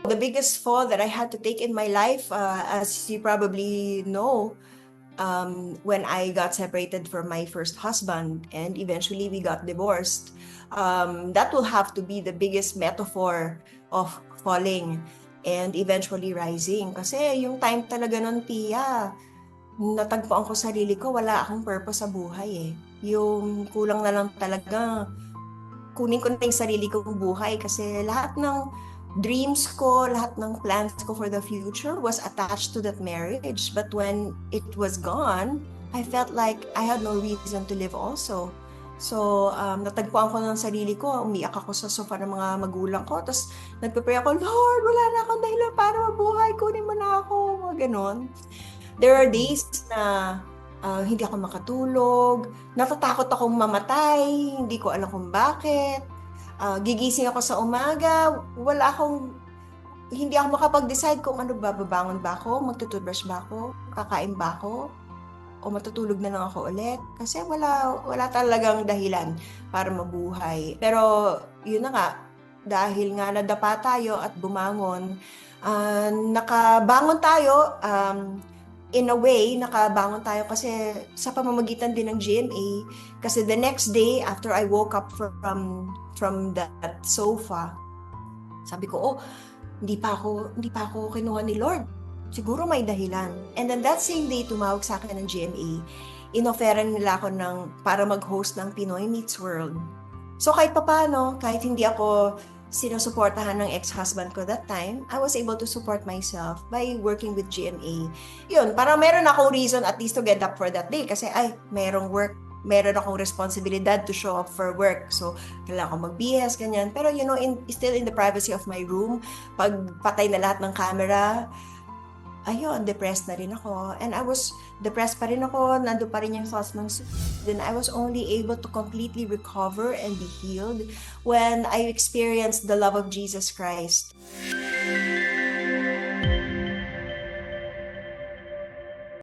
The biggest fall that I had to take in my life, as you probably know, when I got separated from my first husband and eventually we got divorced, that will have to be the biggest metaphor of falling and eventually rising. Kasi yung time talaga nun, Tia, natagpuan ko sarili ko, wala akong purpose sa buhay eh. Yung kulang na lang talaga, kunin ko na yung sarili kong buhay kasi lahat ng dreams ko, lahat ng plans ko for the future was attached to that marriage. But when it was gone, I felt like I had no reason to live also. So, natagpuan ko ng sarili ko, umiyak ako sa sofa ng mga magulang ko, tapos nagpe-pray ako, Lord, wala na akong dahilan para mabuhay, kunin mo na ako, mga ganon. There are days na hindi ako makatulog, natatakot akong mamatay, hindi ko alam kung bakit. Gigising ako sa umaga, hindi ako makapag-decide kung ano, babangon ba ako, magtutubrush ba ako, kakain ba ako, o matutulog na lang ako ulit. Kasi wala talagang dahilan para mabuhay. Pero yun na nga, dahil nga nadapa tayo at bumangon, nakabangon tayo, in a way, nakabangon tayo kasi sa pamamagitan din ng GMA. Kasi the next day, after I woke up from that sofa, sabi ko, oh, hindi pa ako kinuha ni Lord. Siguro may dahilan. And then that same day, tumawag sa akin ng GMA. Inoferan nila ako para mag-host ng Pinoy Meets World. So kahit papano, kahit hindi ako sinusuportahan ng ex-husband ko that time, I was able to support myself by working with GMA. Yun, parang meron akong reason at least to get up for that day kasi meron akong responsibilidad to show up for work. So, kailangan ko mag-BS, ganyan. Pero still in the privacy of my room, pag patay na lahat ng camera, ayun, depressed na rin ako. And I was depressed pa rin ako, nando pa rin yung thoughts ng Then I was only able to completely recover and be healed when I experienced the love of Jesus Christ.